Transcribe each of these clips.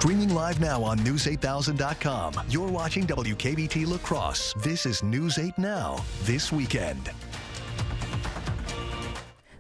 Streaming live now on News8000.com. You're watching WKBT La Crosse. This is News 8 Now, this weekend.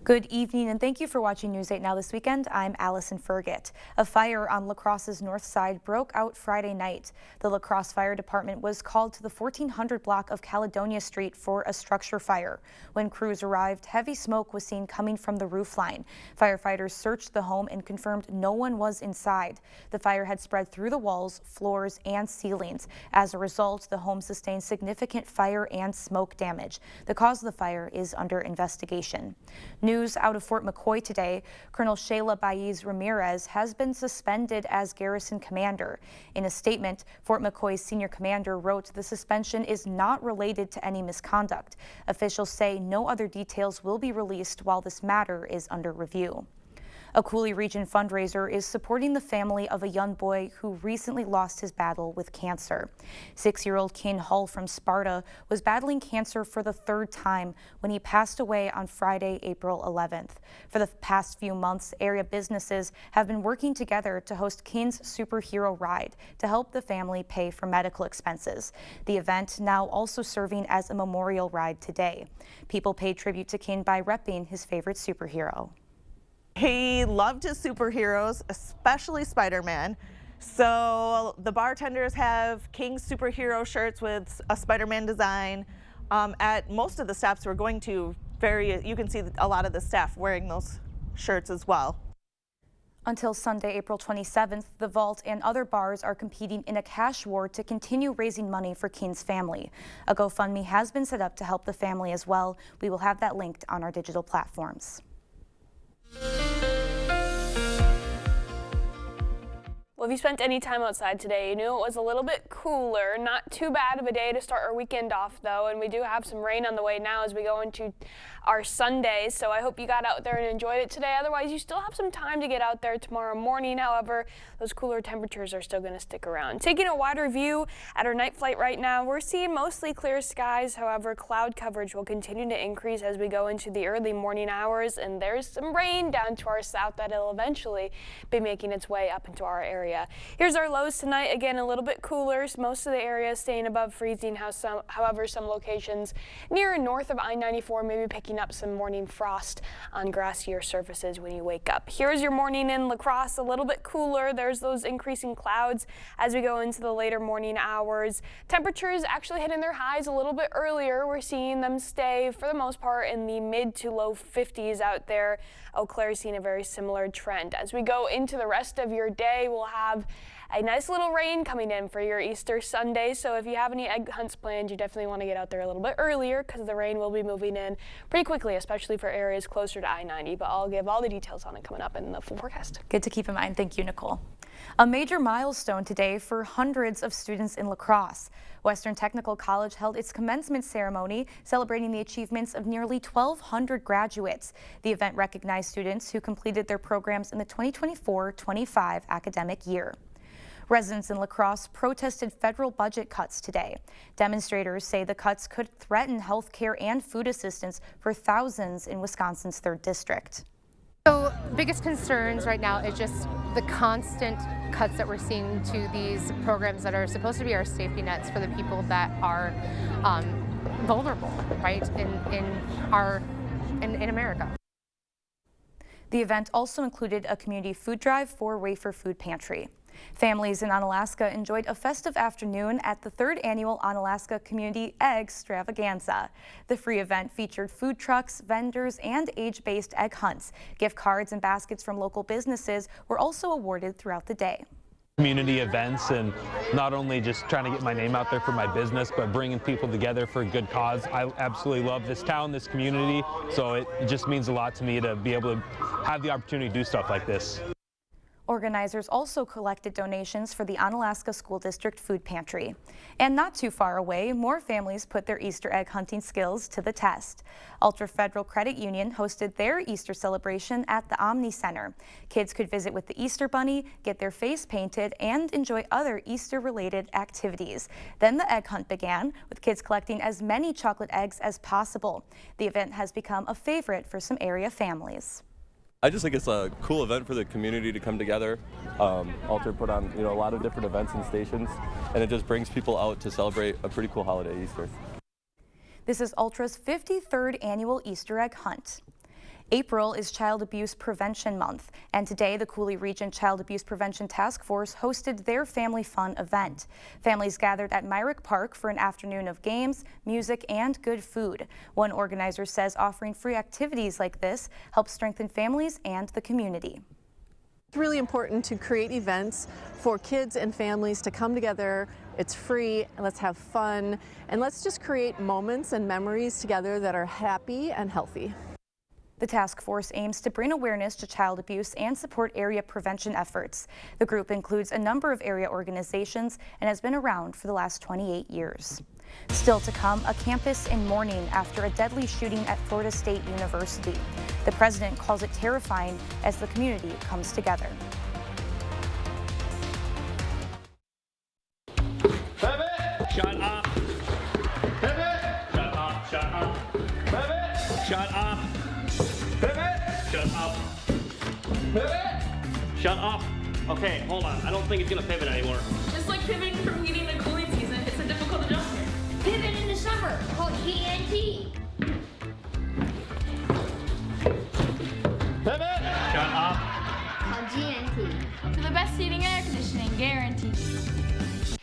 Good evening and thank you for watching News 8 Now this weekend. I'm Allison Fergit. A fire on La Crosse's north side broke out Friday night. The La Crosse Fire Department was called to the 1400 block of Caledonia Street for a structure fire. When crews arrived, heavy smoke was seen coming from the roof line. Firefighters searched the home and confirmed no one was inside. The fire had spread through the walls, floors, and ceilings. As a result, the home sustained significant fire and smoke damage. The cause of the fire is under investigation. News out of Fort McCoy today, Colonel Shayla Baez Ramirez has been suspended as garrison commander. In a statement, Fort McCoy's senior commander wrote the suspension is not related to any misconduct. Officials say no other details will be released while this matter is under review. A Coulee Region fundraiser is supporting the family of a young boy who recently lost his battle with cancer. 6-year-old Ken Hull from Sparta was battling cancer for the third time when he passed away on Friday, April 11th. For the past few months, area businesses have been working together to host Ken's Superhero Ride to help the family pay for medical expenses. The event now also serving as a memorial ride today. People paid tribute to Ken by repping his favorite superhero. He loved his superheroes, especially Spider-Man. So the bartenders have King's superhero shirts with a Spider-Man design. At most of the stops we're going to, you can see a lot of the staff wearing those shirts as well. Until Sunday, April 27th, the Vault and other bars are competing in a cash war to continue raising money for King's family. A GoFundMe has been set up to help the family as well. We will have that linked on our digital platforms. Well, if you spent any time outside today, you knew it was a little bit cooler. Not too bad of a day to start our weekend off, though, and we do have some rain on the way now as we go into our Sunday, so I hope you got out there and enjoyed it today. Otherwise, you still have some time to get out there tomorrow morning. However, those cooler temperatures are still going to stick around. Taking a wider view at our night flight right now, we're seeing mostly clear skies. However, cloud coverage will continue to increase as we go into the early morning hours, and there's some rain down to our south that will eventually be making its way up into our area. Here's our lows tonight. Again, a little bit cooler. Most of the area staying above freezing. However, some locations near and north of I-94 may be picking up some morning frost on grassier surfaces when you wake up. Here's your morning in La Crosse, a little bit cooler. There's those increasing clouds as we go into the later morning hours. Temperatures actually hitting their highs a little bit earlier. We're seeing them stay for the most part in the mid to low 50s out there. Eau Claire seeing a very similar trend. As we go into the rest of your day, we'll have a nice little rain coming in for your Easter Sunday, so if you have any egg hunts planned, you definitely want to get out there a little bit earlier because the rain will be moving in pretty quickly, especially for areas closer to I-90, but I'll give all the details on it coming up in the full forecast. Good to keep in mind. Thank you, Nicole. A major milestone today for hundreds of students in La Crosse. Western Technical College held its commencement ceremony celebrating the achievements of nearly 1,200 graduates. The event recognized students who completed their programs in the 2024-25 academic year. Residents in La Crosse protested federal budget cuts today. Demonstrators say the cuts could threaten health care and food assistance for thousands in Wisconsin's 3rd District. So biggest concerns right now is just the constant cuts that we're seeing to these programs that are supposed to be our safety nets for the people that are vulnerable, right, in America. The event also included a community food drive for Wafer Food Pantry. Families in Onalaska enjoyed a festive afternoon at the 3rd annual Onalaska Community Egg Extravaganza. The free event featured food trucks, vendors, and age-based egg hunts. Gift cards and baskets from local businesses were also awarded throughout the day. Community events, and not only just trying to get my name out there for my business, but bringing people together for a good cause. I absolutely love this town, this community, so it just means a lot to me to be able to have the opportunity to do stuff like this. Organizers also collected donations for the Onalaska School District Food Pantry. And not too far away, more families put their Easter egg hunting skills to the test. Ultra Federal Credit Union hosted their Easter celebration at the Omni Center. Kids could visit with the Easter Bunny, get their face painted, and enjoy other Easter-related activities. Then the egg hunt began, with kids collecting as many chocolate eggs as possible. The event has become a favorite for some area families. I just think it's a cool event for the community to come together. Alter put on, a lot of different events and stations, and it just brings people out to celebrate a pretty cool holiday, Easter. This is Altra's 53rd annual Easter egg hunt. April is Child Abuse Prevention Month, and today the Coulee Region Child Abuse Prevention Task Force hosted their Family Fun event. Families gathered at Myrick Park for an afternoon of games, music, and good food. One organizer says offering free activities like this helps strengthen families and the community. It's really important to create events for kids and families to come together. It's free, and let's have fun, and let's just create moments and memories together that are happy and healthy. The task force aims to bring awareness to child abuse and support area prevention efforts. The group includes a number of area organizations and has been around for the last 28 years. Still to come, a campus in mourning after a deadly shooting at Florida State University. The president calls it terrifying as the community comes together. Shut up. Shut up. Shut up. Shut up. Shut up. Shut up. Okay, hold on. I don't think it's gonna pivot anymore. Just like pivoting from heating to cooling season, it's a difficult adjustment. Pivot in the summer, called GNT. Pivot! Shut up. Called GNT. For the best heating and air conditioning, guaranteed.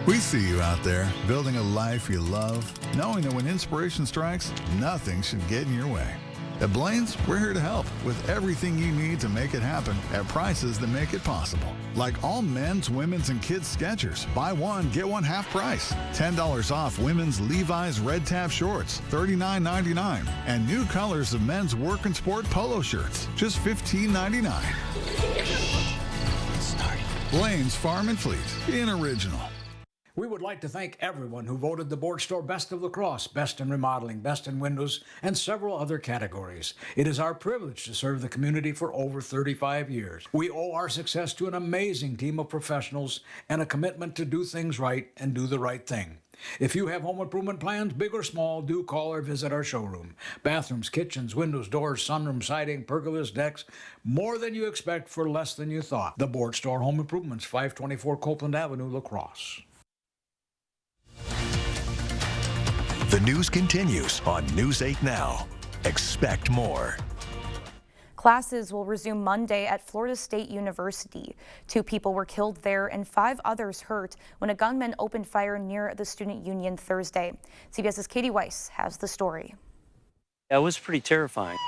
We see you out there, building a life you love, knowing that when inspiration strikes, nothing should get in your way. At Blaine's, we're here to help with everything you need to make it happen at prices that make it possible. Like all men's, women's, and kids' Skechers. Buy one, get one half price. $10 off women's Levi's Red Tab shorts, $39.99. And new colors of men's work and sport polo shirts, just $15.99. Blaine's Farm and Fleet, being original. We would like to thank everyone who voted the Board Store Best of La Crosse, Best in Remodeling, Best in Windows, and several other categories. It is our privilege to serve the community for over 35 years. We owe our success to an amazing team of professionals and a commitment to do things right and do the right thing. If you have home improvement plans, big or small, do call or visit our showroom. Bathrooms, kitchens, windows, doors, sunroom, siding, pergolas, decks, more than you expect for less than you thought. The Board Store Home Improvements, 524 Copeland Avenue, La Crosse. The news continues on News 8 Now. Expect more. Classes will resume Monday at Florida State University. 2 people were killed there and 5 others hurt when a gunman opened fire near the Student Union Thursday. CBS's Katie Weiss has the story. It was pretty terrifying.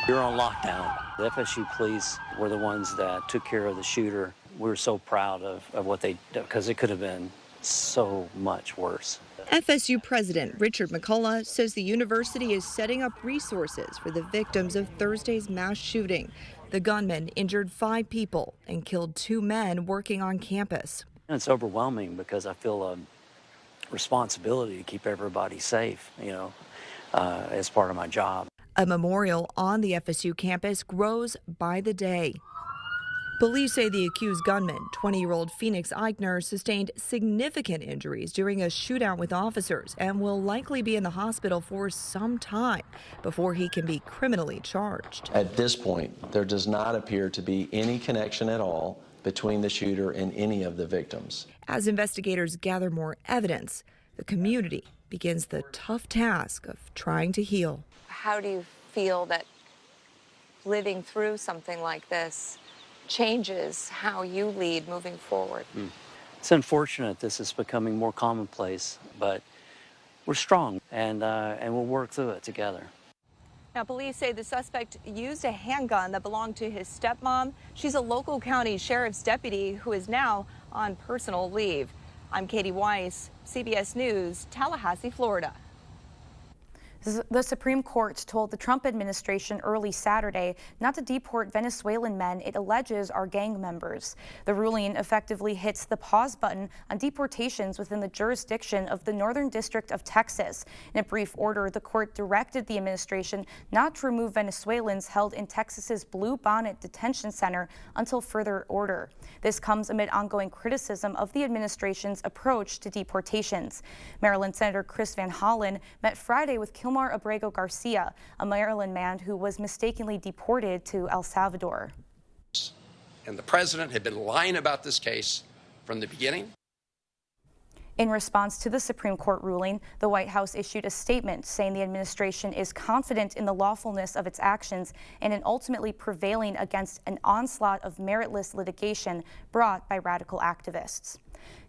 We were on lockdown. The FSU police were the ones that took care of the shooter. We were so proud of what they did because it could have been so much worse. FSU President Richard McCullough says the university is setting up resources for the victims of Thursday's mass shooting. The gunman injured 5 people and killed 2 men working on campus. And it's overwhelming because I feel a responsibility to keep everybody safe, as part of my job. A memorial on the FSU campus grows by the day. Police say the accused gunman, 20-year-old Phoenix Eichner, sustained significant injuries during a shootout with officers and will likely be in the hospital for some time before he can be criminally charged. At this point, there does not appear to be any connection at all between the shooter and any of the victims. As investigators gather more evidence, the community begins the tough task of trying to heal. How do you feel that living through something like this changes how you lead moving forward? It's unfortunate this is becoming more commonplace, but we're strong and we'll work through it together. Now, police say the suspect used a handgun that belonged to his stepmom. She's a local county sheriff's deputy who is now on personal leave. I'm Katie Weiss, CBS News, Tallahassee, Florida. The Supreme Court told the Trump administration early Saturday not to deport Venezuelan men it alleges are gang members. The ruling effectively hits the pause button on deportations within the jurisdiction of the Northern District of Texas. In a brief order, the court directed the administration not to remove Venezuelans held in Texas's Blue Bonnet Detention Center until further order. This comes amid ongoing criticism of the administration's approach to deportations. Maryland Senator Chris Van Hollen met Friday with Kilmar Abrego Garcia, a Maryland man who was mistakenly deported to El Salvador. and the president had been lying about this case from the beginning. In response to the Supreme Court ruling, the White House issued a statement saying the administration is confident in the lawfulness of its actions and in ultimately prevailing against an onslaught of meritless litigation brought by radical activists.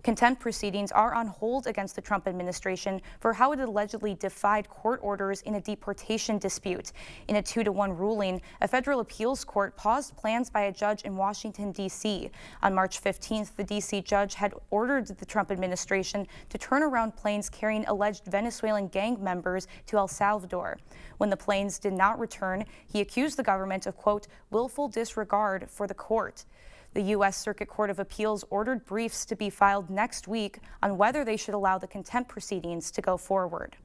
Contempt proceedings are on hold against the Trump administration for how it allegedly defied court orders in a deportation dispute. In a 2-1 ruling, a federal appeals court paused plans by a judge in Washington, D.C. On March 15th, the D.C. judge had ordered the Trump administration to turn around planes carrying alleged Venezuelan gang members to El Salvador. When the planes did not return, he accused the government of, quote, willful disregard for the court. The U.S. Circuit Court of Appeals ordered briefs to be filed next week on whether they should allow the contempt proceedings to go forward.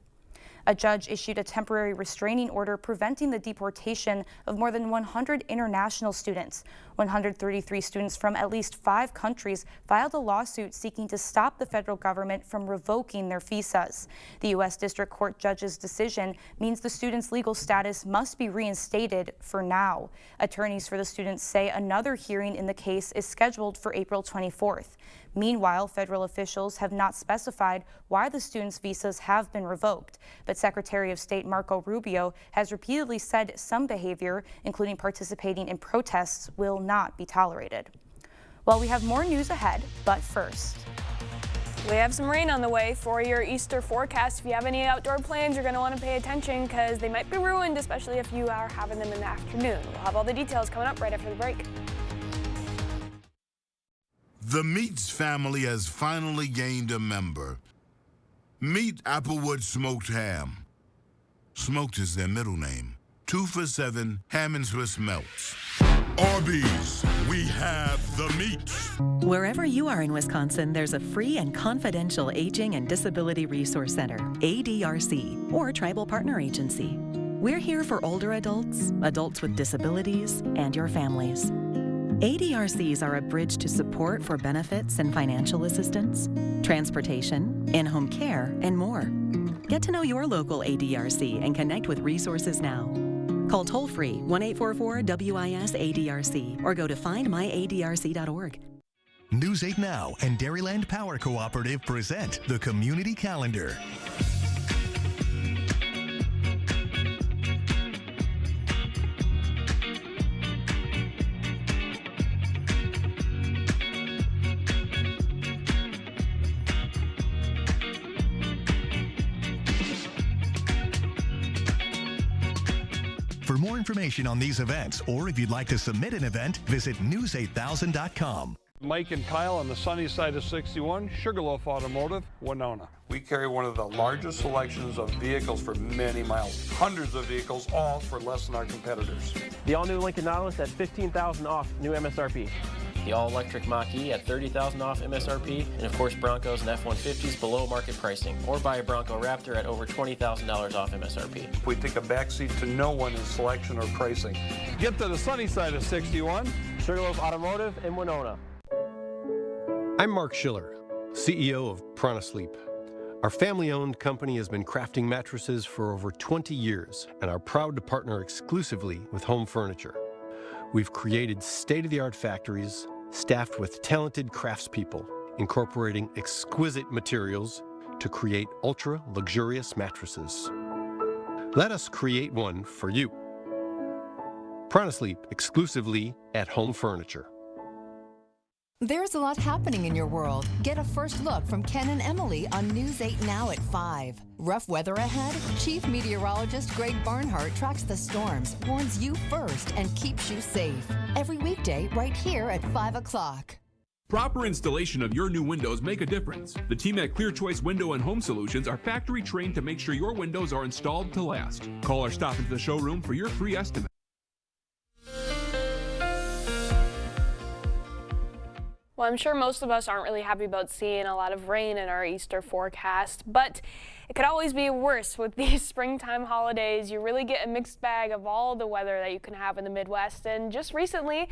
A judge issued a temporary restraining order preventing the deportation of more than 100 international students. 133 students from at least 5 countries filed a lawsuit seeking to stop the federal government from revoking their visas. The U.S. District Court judge's decision means the students' legal status must be reinstated for now. Attorneys for the students say another hearing in the case is scheduled for April 24th. Meanwhile, federal officials have not specified why the students' visas have been revoked, but Secretary of State Marco Rubio has repeatedly said some behavior, including participating in protests, will not be tolerated. Well, we have more news ahead, but first. We have some rain on the way for your Easter forecast. If you have any outdoor plans, you're going to want to pay attention because they might be ruined, especially if you are having them in the afternoon. We'll have all the details coming up right after the break. The Meats family has finally gained a member. Meet Applewood Smoked Ham. Smoked is their middle name. 2 for $7 ham and Swiss melts. Arby's, we have the meats. Wherever you are in Wisconsin, there's a free and confidential Aging and Disability Resource Center, ADRC, or Tribal Partner Agency. We're here for older adults, adults with disabilities, and your families. ADRCs are a bridge to support for benefits and financial assistance, transportation, in-home care, and more. Get to know your local ADRC and connect with resources now. Call toll-free 1-844-WIS-ADRC or go to findmyadrc.org. News 8 Now and Dairyland Power Cooperative present the Community Calendar. For more information on these events, or if you'd like to submit an event, visit news8000.com. Mike and Kyle on the sunny side of 61, Sugarloaf Automotive, Winona. We carry one of the largest selections of vehicles for many miles. Hundreds of vehicles, all for less than our competitors. The all-new Lincoln Nautilus at $15,000 off new MSRP. The all-electric Mach-E at $30,000 off MSRP, and of course Broncos and F-150s below market pricing, or buy a Bronco Raptor at over $20,000 off MSRP. We take a backseat to no one in selection or pricing. Get to the sunny side of 61, Sugarloaf Automotive in Winona. I'm Mark Schiller, CEO of Prana Sleep. Our family-owned company has been crafting mattresses for over 20 years and are proud to partner exclusively with Home Furniture. We've created state-of-the-art factories staffed with talented craftspeople, incorporating exquisite materials to create ultra-luxurious mattresses. Let us create one for you. Prana Sleep, exclusively at Home Furniture. There's a lot happening in your world. Get a first look from Ken and Emily on News 8 Now at 5. Rough weather ahead? Chief Meteorologist Greg Barnhart tracks the storms, warns you first, and keeps you safe. Every weekday right here at 5 o'clock. Proper installation of your new windows make a difference. The team at Clear Choice Window and Home Solutions are factory trained to make sure your windows are installed to last. Call or stop into the showroom for your free estimate. Well, I'm sure most of us aren't really happy about seeing a lot of rain in our Easter forecast, but it could always be worse with these springtime holidays. You really get a mixed bag of all the weather that you can have in the Midwest, and just recently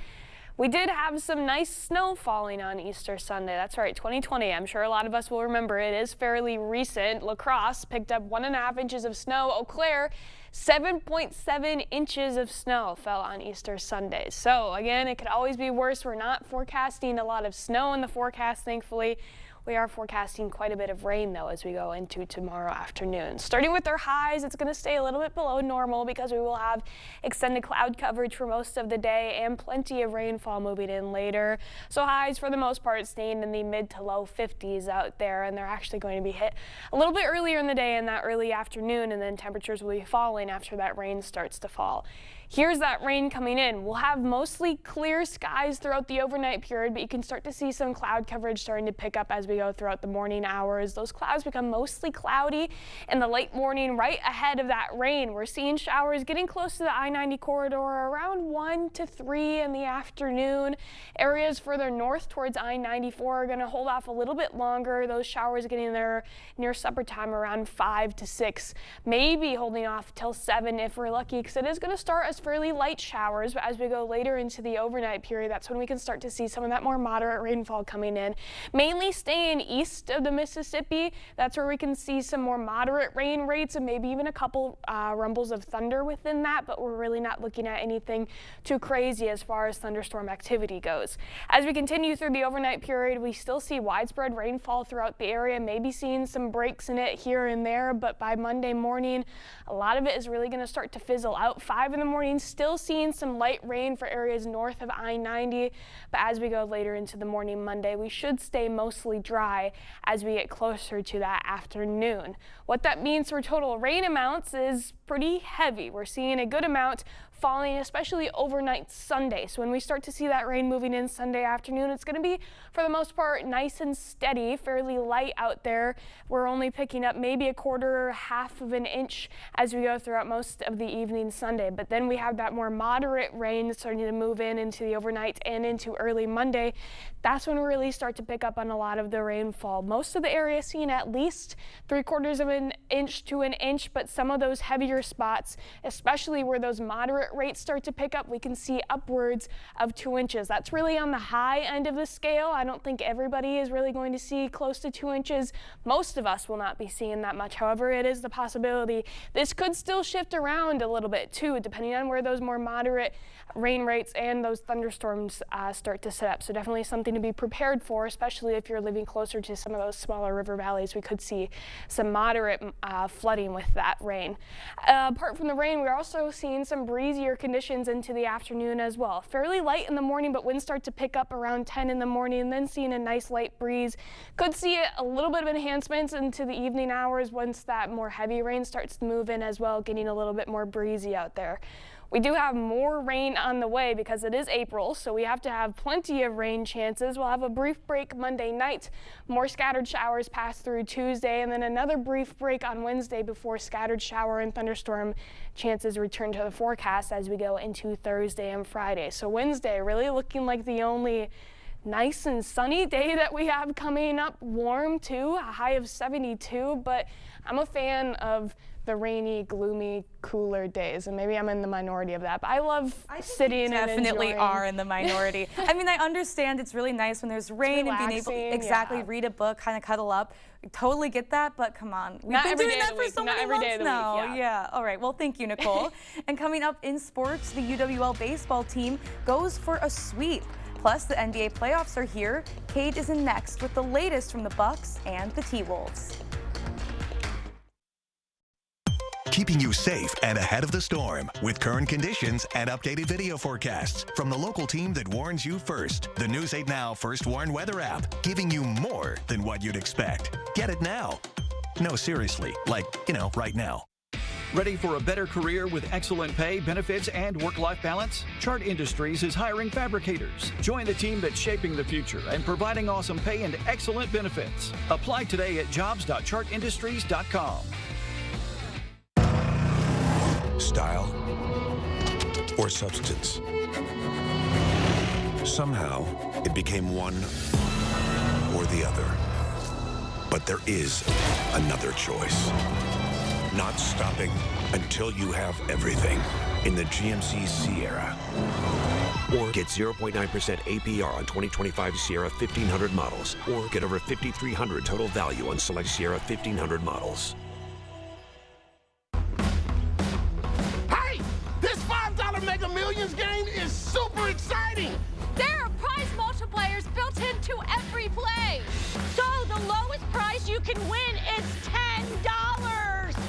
We did have some nice snow falling on Easter Sunday. That's right, 2020. I'm sure a lot of us will remember. It is fairly recent. La Crosse picked up 1.5 inches of snow. Eau Claire, 7.7 inches of snow fell on Easter Sunday. So again, it could always be worse. We're not forecasting a lot of snow in the forecast, thankfully. We are forecasting quite a bit of rain, though, as we go into tomorrow afternoon. Starting with our highs, it's going to stay a little bit below normal because we will have extended cloud coverage for most of the day and plenty of rainfall moving in later. So highs, for the most part, staying in the mid to low 50s out there, and they're actually going to be hit a little bit earlier in the day in that early afternoon, and then temperatures will be falling after that rain starts to fall. Here's that rain coming in. We'll have mostly clear skies throughout the overnight period, but you can start to see some cloud coverage starting to pick up as we go throughout the morning hours. Those clouds become mostly cloudy in the late morning right ahead of that rain. We're seeing showers getting close to the I-90 corridor around 1 to 3 in the afternoon. Areas further north towards I-94 are going to hold off a little bit longer. Those showers getting there near supper time around 5 to 6, maybe holding off till 7 if we're lucky, because it is going to start as fairly light showers, but as we go later into the overnight period, that's when we can start to see some of that more moderate rainfall coming in. Mainly staying east of the Mississippi, that's where we can see some more moderate rain rates and maybe even a couple rumbles of thunder within that, but we're really not looking at anything too crazy as far as thunderstorm activity goes. As we continue through the overnight period, we still see widespread rainfall throughout the area, maybe seeing some breaks in it here and there, but by Monday morning, a lot of it is really going to start to fizzle out. 5 in the morning, still seeing some light rain for areas north of I-90, but as we go later into the morning Monday, we should stay mostly dry as we get closer to that afternoon. What that means for total rain amounts is pretty heavy. We're seeing a good amount falling, especially overnight Sunday. So when we start to see that rain moving in Sunday afternoon, it's going to be, for the most part, nice and steady, fairly light out there. We're only picking up maybe a quarter, half of an inch as we go throughout most of the evening Sunday. But then we have that more moderate rain starting to move in into the overnight and into early Monday. That's when we really start to pick up on a lot of the rainfall. Most of the area seeing at least 3/4 of an inch to an inch, but some of those heavier spots, especially where those moderate rates start to pick up, we can see upwards of 2 inches. That's really on the high end of the scale. I don't think everybody is really going to see close to 2 inches. Most of us will not be seeing that much. However, it is the possibility. This could still shift around a little bit too, depending on where those more moderate rain rates and those thunderstorms start to set up. So definitely something to be prepared for, especially if you're living closer to some of those smaller river valleys. We could see some moderate flooding with that rain. Apart from the rain, we're also seeing some breezier conditions into the afternoon as well. Fairly light in the morning, but winds start to pick up around 10 in the morning, and then seeing a nice light breeze. Could see a little bit of enhancements into the evening hours once that more heavy rain starts to move in as well, getting a little bit more breezy out there. We do have more rain on the way because it is April, so we have to have plenty of rain chances. We'll have a brief break Monday night, more scattered showers pass through Tuesday, and then another brief break on Wednesday before scattered shower and thunderstorm chances return to the forecast as we go into Thursday and Friday. So Wednesday really looking like the only nice and sunny day that we have coming up. Warm too, a high of 72, but I'm a fan of the rainy, gloomy, cooler days, and maybe I'm in the minority of that, but I love sitting and definitely enjoying. are in the minority. I mean, I understand it's really nice when there's rain and being able to read a book, kind of cuddle up. Totally get that, but come on. We've been doing that for so many months now. Yeah. All right. Well, thank you, Nicole. And coming up in sports, the UWL baseball team goes for a sweep. Plus, the NBA playoffs are here. Kate is in next with the latest from the Bucks and the T-Wolves. Keeping you safe and ahead of the storm with current conditions and updated video forecasts from the local team that warns you first. The News 8 Now First Warn Weather app, giving you more than what you'd expect. Get it now. No, seriously, like, right now. Ready for a better career with excellent pay, benefits, and work-life balance? Chart Industries is hiring fabricators. Join the team that's shaping the future and providing awesome pay and excellent benefits. Apply today at jobs.chartindustries.com. Style or substance. Somehow, it became one or the other. But there is another choice. not stopping until you have everything in the GMC Sierra. Or get 0.9% APR on 2025 Sierra 1500 models. Or get over $5,300 total value on select Sierra 1500 models. Hey! This $5 Mega Millions game is super exciting! There are prize multipliers built into every play. So the lowest prize you can win is $10.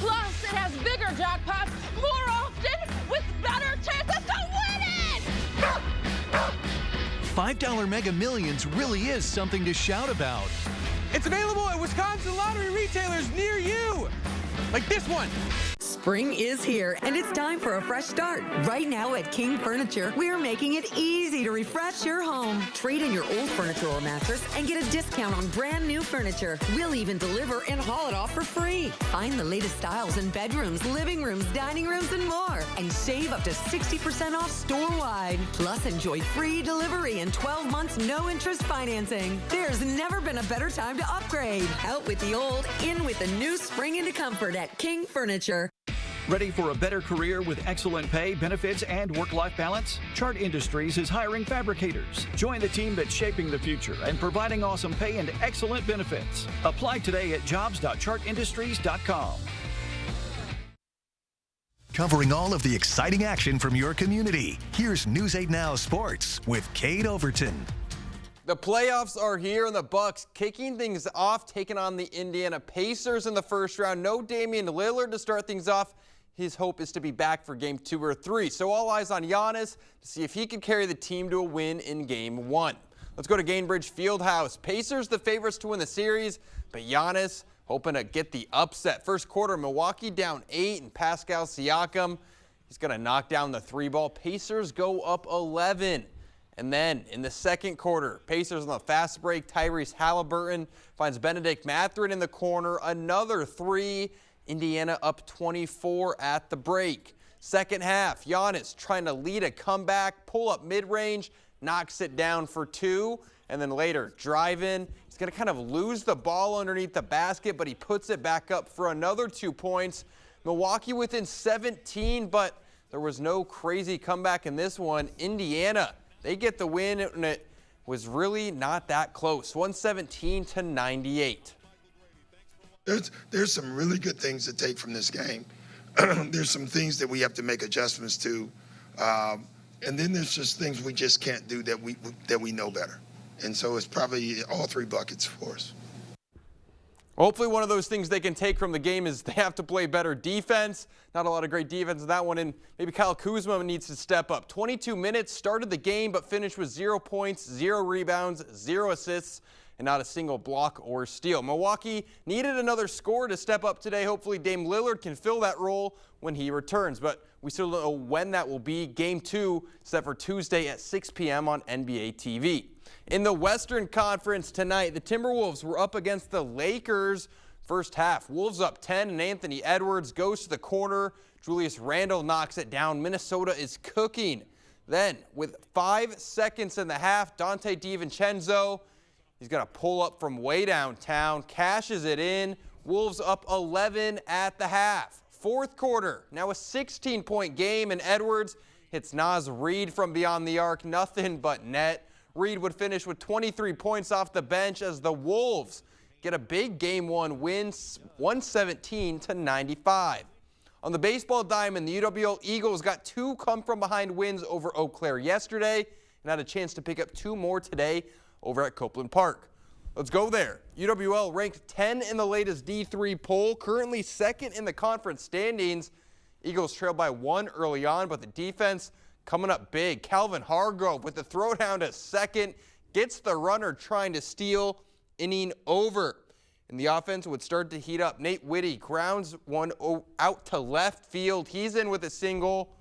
Plus, it has bigger jackpots more often with better chances to win it! $5 Mega Millions really is something to shout about. It's available at Wisconsin lottery retailers near you, like this one. Spring is here, and it's time for a fresh start. Right now at King Furniture, we're making it easy to refresh your home. Trade in your old furniture or mattress and get a discount on brand new furniture. We'll even deliver and haul it off for free. Find the latest styles in bedrooms, living rooms, dining rooms, and more. And save up to 60% off store-wide. Plus, enjoy free delivery and 12 months no-interest financing. There's never been a better time to upgrade. Out with the old, in with the new. Spring into comfort at King Furniture. Ready for a better career with excellent pay, benefits, and work-life balance? Chart Industries is hiring fabricators. Join the team that's shaping the future and providing awesome pay and excellent benefits. Apply today at jobs.chartindustries.com. Covering all of the exciting action from your community, here's News 8 Now Sports with Kate Overton. The playoffs are here, and the Bucks kicking things off, taking on the Indiana Pacers in the first round. No Damian Lillard to start things off. His hope is to be back for game 2 or 3. So all eyes on Giannis to see if he can carry the team to a win in game 1. Let's go to Gainbridge Fieldhouse. Pacers the favorites to win the series, but Giannis hoping to get the upset. First quarter, Milwaukee down 8, and Pascal Siakam, he's going to knock down the 3-ball. Pacers go up 11. And then in the second quarter, Pacers on the fast break, Tyrese Halliburton finds Benedict Mathurin in the corner. Another 3. Indiana up 24 at the break. Second half, Giannis trying to lead a comeback, pull up mid-range, knocks it down for 2. And then later, drive in. He's going to kind of lose the ball underneath the basket, but he puts it back up for another 2 points. Milwaukee within 17, but there was no crazy comeback in this one. Indiana, they get the win, and it was really not that close. 117-98. There's some really good things to take from this game. There's some things that we have to make adjustments to, and then there's just things we just can't do that we know better. And so it's probably all 3 buckets for us. Hopefully one of those things they can take from the game is they have to play better defense. Not a lot of great defense in that one, and maybe Kyle Kuzma needs to step up. 22 minutes, started the game, but finished with 0 points, 0 rebounds, 0 assists, and not a single block or steal. Milwaukee needed another score to step up today. Hopefully Dame Lillard can fill that role when he returns, but we still don't know when that will be. Game 2 set for Tuesday at 6 p.m. on NBA TV. In the Western Conference tonight, the Timberwolves were up against the Lakers. First half, Wolves up 10, and Anthony Edwards goes to the corner. Julius Randle knocks it down. Minnesota is cooking. Then, with 5 seconds in the half, Dante DiVincenzo, he's going to pull up from way downtown, cashes it in. Wolves up 11 at the half. Fourth quarter, now a 16-point game, and Edwards hits Naz Reid from beyond the arc. Nothing but net. Reid would finish with 23 points off the bench as the Wolves get a big Game 1 win, 117-95. On the baseball diamond, the UWL Eagles got 2 come-from-behind wins over Eau Claire yesterday and had a chance to pick up 2 more today over at Copeland Park. Let's go there. UWL ranked 10 in the latest D3 poll, currently 2nd in the conference standings. Eagles trailed by 1 early on, but the defense coming up big. Calvin Hargrove with the throwdown to second, gets the runner trying to steal, inning over. And the offense would start to heat up. Nate Whitty grounds one out to left field. He's in with a single.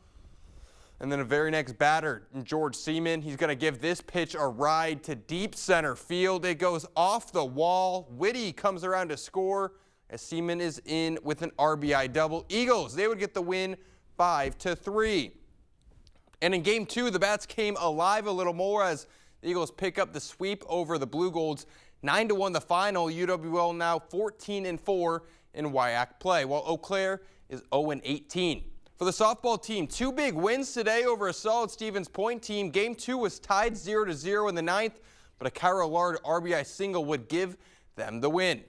And then a very next batter, George Seaman. He's going to give this pitch a ride to deep center field. It goes off the wall. Whitty comes around to score as Seaman is in with an RBI double. Eagles, they would get the win 5-3. And in Game 2, the Bats came alive a little more as the Eagles pick up the sweep over the Blue Golds. 9-1 the final. UWL now 14-4 in WIAC play, while Eau Claire is 0-18. For the softball team, 2 big wins today over a solid Stevens Point team. Game 2 was tied 0-0 in the 9th, but a Kyra Lard RBI single would give them the win.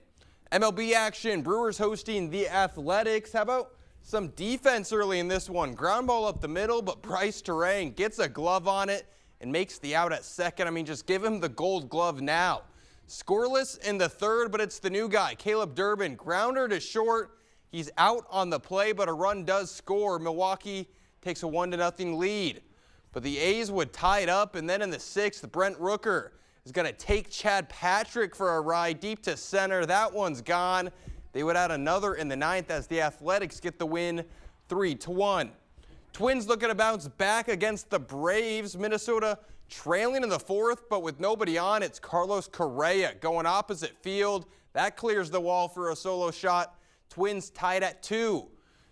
MLB action, Brewers hosting the Athletics. How about some defense early in this one? Ground ball up the middle, but Bryce Terang gets a glove on it and makes the out at second. I mean, just give him the gold glove now. Scoreless in the 3rd, but it's the new guy, Caleb Durbin. Grounder to short. He's out on the play, but a run does score. Milwaukee takes a 1-0 lead. But the A's would tie it up, and then in the 6th, Brent Rooker is going to take Chad Patrick for a ride deep to center. That one's gone. They would add another in the 9th as the Athletics get the win 3-1. Twins looking to bounce back against the Braves. Minnesota trailing in the 4th, but with nobody on, it's Carlos Correa going opposite field. That clears the wall for a solo shot. Twins tied at 2.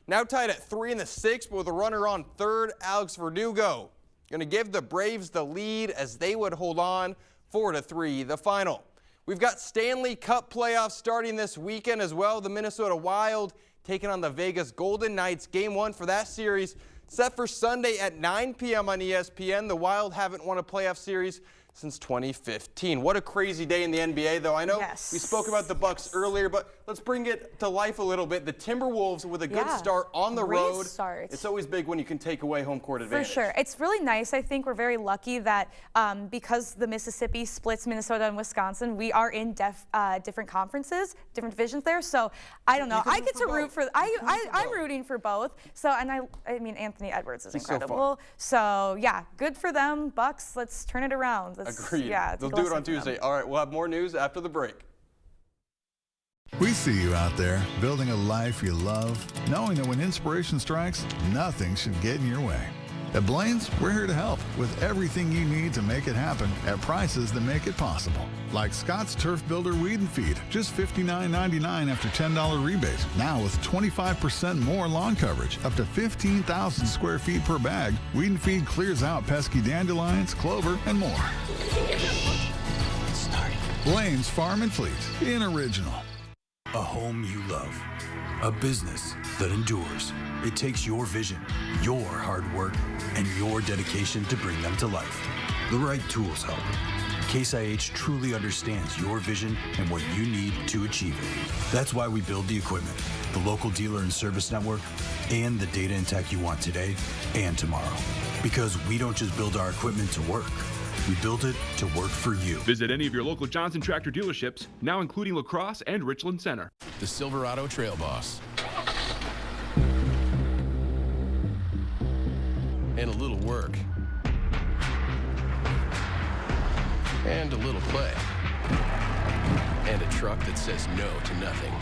Now tied at 3 in the 6th, but with a runner on 3rd, Alex Verdugo going to give the Braves the lead as they would hold on 4-3 the final. We've got Stanley Cup playoffs starting this weekend as well. The Minnesota Wild taking on the Vegas Golden Knights. Game 1 for that series set for Sunday at 9 p.m. on ESPN. The Wild haven't won a playoff series since 2015. What a crazy day in the NBA, though. I know we spoke about the Bucks earlier, but let's bring it to life a little bit. The Timberwolves with a good start on the road. It's always big when you can take away home court advantage. For sure. It's really nice. I think we're very lucky that because the Mississippi splits Minnesota and Wisconsin, we are in different conferences, different divisions there. So I don't know. I get to root for. I'm rooting for both. So I mean Anthony Edwards is incredible. So yeah, good for them. Bucks. Let's turn it around. Agreed. Yeah, they'll do it on Tuesday. All right, we'll have more news after the break. We see you out there building a life you love, knowing that when inspiration strikes, nothing should get in your way. At Blaine's, we're here to help with everything you need to make it happen at prices that make it possible. Like Scott's Turf Builder Weed and Feed, just $59.99 after $10 rebate. Now with 25% more lawn coverage, up to 15,000 square feet per bag, Weed and Feed clears out pesky dandelions, clover, and more. Blaine's Farm and Fleet, in original. A home you love. A business that endures. It takes your vision, your hard work, and your dedication to bring them to life. The right tools help. Case IH truly understands your vision and what you need to achieve it. That's why we build the equipment, the local dealer and service network, and the data and tech you want today and tomorrow. Because we don't just build our equipment to work. We built it to work for you. Visit any of your local Johnson Tractor dealerships, now including La Crosse and Richland Center. The Silverado Trail Boss. And a little work. And a little play. And a truck that says no to nothing.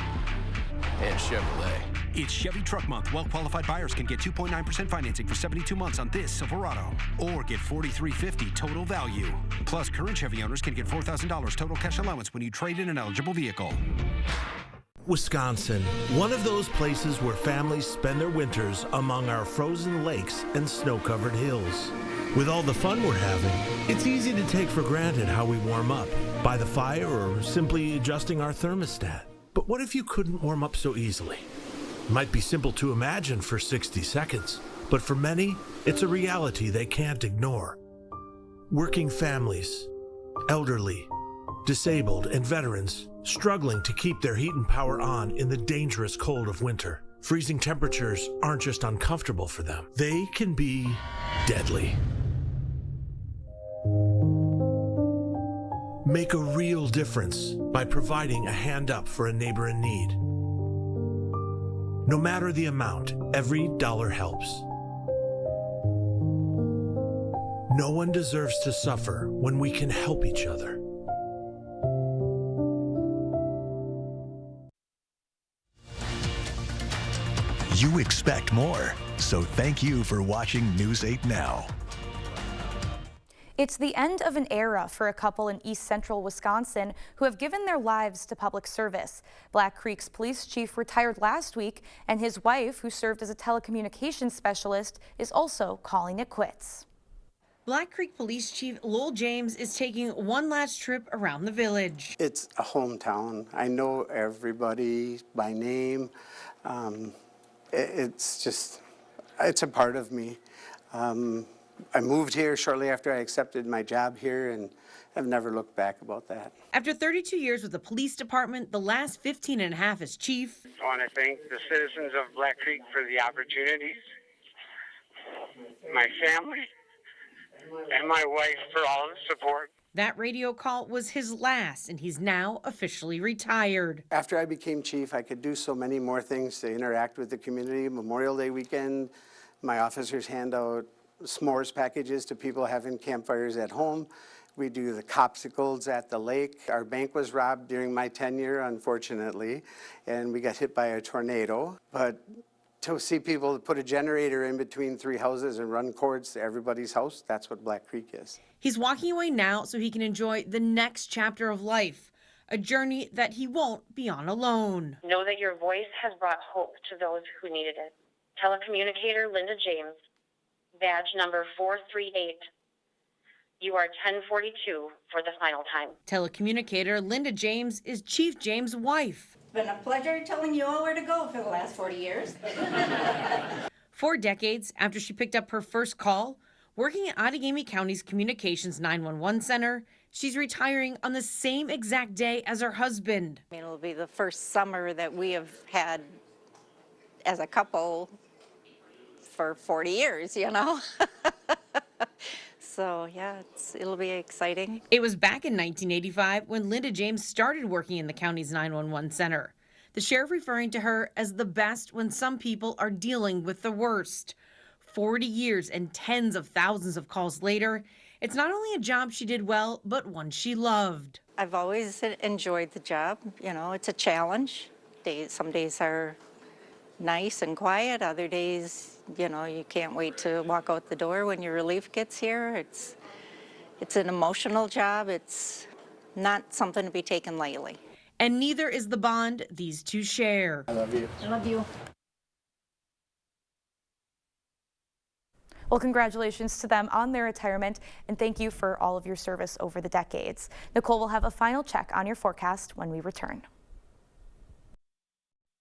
And Chevrolet. It's Chevy Truck Month. Well-qualified buyers can get 2.9% financing for 72 months on this Silverado. Or get $4,350 total value. Plus, current Chevy owners can get $4,000 total cash allowance when you trade in an eligible vehicle. Wisconsin, one of those places where families spend their winters among our frozen lakes and snow-covered hills. With all the fun we're having, it's easy to take for granted how we warm up, by the fire or simply adjusting our thermostat. But what if you couldn't warm up so easily? It might be simple to imagine for 60 seconds, but for many, it's a reality they can't ignore. Working families, elderly, disabled, and veterans struggling to keep their heat and power on in the dangerous cold of winter. Freezing temperatures aren't just uncomfortable for them, they can be deadly. Make a real difference by providing a hand up for a neighbor in need. No matter the amount, every dollar helps. No one deserves to suffer when we can help each other. You expect more, so thank you for watching News 8 Now. It's the end of an era for a couple in East Central Wisconsin who have given their lives to public service. Black Creek's police chief retired last week, and his wife, who served as a telecommunications specialist, is also calling it quits. Black Creek Police Chief Lowell James is taking one last trip around the village. It's a hometown. I know everybody by name. It's a part of me. I moved here shortly after I accepted my job here, and I've never looked back about that. After 32 years with the police department, the last 15 and a half as chief. I want to thank the citizens of Black Creek for the opportunities, my family, and my wife for all the support. That radio call was his last, and he's now officially retired. After I became chief, I could do so many more things to interact with the community. Memorial Day weekend, my officers hand out s'mores packages to people having campfires at home. We do the Copsicles at the lake. Our bank was robbed during my tenure, unfortunately, and we got hit by a tornado. But to see people put a generator in between 3 houses and run cords to everybody's house, that's what Black Creek is. He's walking away now so he can enjoy the next chapter of life, a journey that he won't be on alone. Know that your voice has brought hope to those who needed it. Telecommunicator Linda James, badge number 438. You are 1042 for the final time. Telecommunicator Linda James is Chief James' wife. It's been a pleasure telling you all where to go for the last 40 years. 4 decades after she picked up her first call, working at Outagamie County's Communications 911 Center, she's retiring on the same exact day as her husband. I mean, it'll be the first summer that we have had as a couple for 40 years, you know? So, yeah, it'll be exciting. It was back in 1985 when Linda James started working in the county's 911 center. The sheriff referring to her as the best when some people are dealing with the worst. 40 years and tens of thousands of calls later, it's not only a job she did well, but one she loved. I've always enjoyed the job. You know, it's a challenge. Some days are nice and quiet. Other days, you know, you can't wait to walk out the door when your relief gets here. It's an emotional job. It's not something to be taken lightly. And neither is the bond these two share. I love you. I love you. Well, congratulations to them on their retirement, and thank you for all of your service over the decades. Nicole will have a final check on your forecast when we return.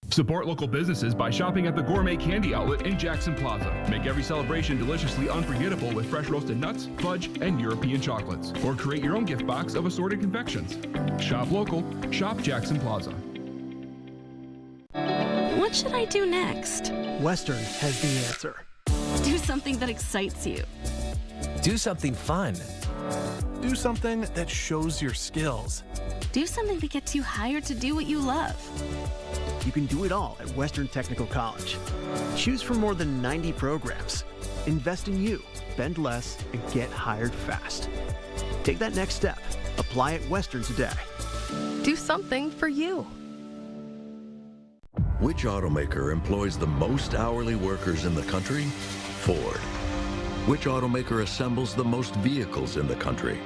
Support local businesses by shopping at the Gourmet Candy Outlet in Jackson Plaza. Make every celebration deliciously unforgettable with fresh roasted nuts, fudge, and European chocolates. Or create your own gift box of assorted confections. Shop local, shop Jackson Plaza. What should I do next? Western has the answer. Do something that excites you. Do something fun. Do something that shows your skills. Do something that gets you hired to do what you love. You can do it all at Western Technical College. Choose from more than 90 programs. Invest in you, spend less, and get hired fast. Take that next step. Apply at Western today. Do something for you. Which automaker employs the most hourly workers in the country? Ford. Which automaker assembles the most vehicles in the country?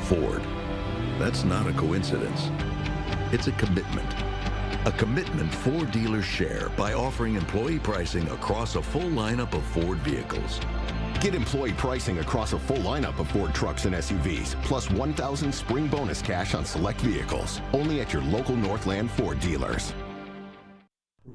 Ford. That's not a coincidence. It's a commitment. A commitment Ford dealers share by offering employee pricing across a full lineup of Ford vehicles. Get employee pricing across a full lineup of Ford trucks and SUVs, plus $1,000 spring bonus cash on select vehicles. Only at your local Northland Ford dealers.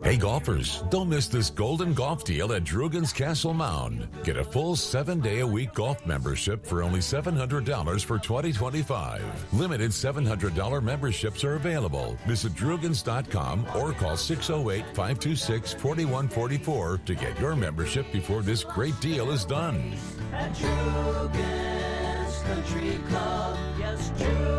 Hey golfers, don't miss this golden golf deal at Drugan's Castle Mound. Get a full 7-day-a-week golf membership for only $700 for 2025. Limited $700 memberships are available. Visit Drugans.com or call 608-526-4144 to get your membership before this great deal is done. At Drugan's Country Club, yes, Drugan.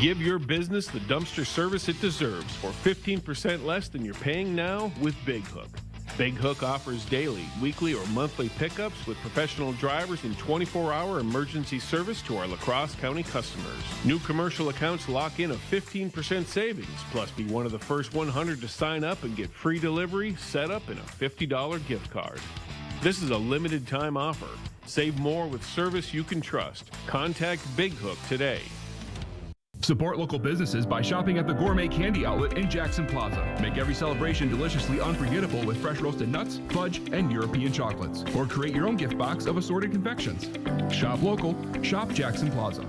Give your business the dumpster service it deserves for 15% less than you're paying now with Big Hook. Big Hook offers daily, weekly, or monthly pickups with professional drivers and 24-hour emergency service to our La Crosse County customers. New commercial accounts lock in a 15% savings, plus be one of the first 100 to sign up and get free delivery, setup, and a $50 gift card. This is a limited time offer. Save more with service you can trust. Contact Big Hook today. Support local businesses by shopping at the Gourmet Candy Outlet in Jackson Plaza. Make every celebration deliciously unforgettable with fresh roasted nuts, fudge, and European chocolates. Or create your own gift box of assorted confections. Shop local, shop Jackson Plaza.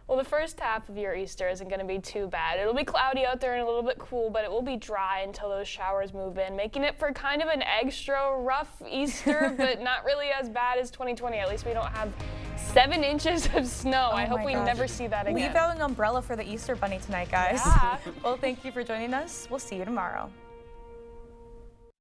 Well, the first half of your Easter isn't going to be too bad. It'll be cloudy out there and a little bit cool, but it will be dry until those showers move in, making it for kind of an extra rough Easter, but not really as bad as 2020. At least we don't have 7 inches of snow. I hope we never see that again. Leave out an umbrella for the Easter Bunny tonight, guys. Yeah. Well, thank you for joining us. We'll see you tomorrow.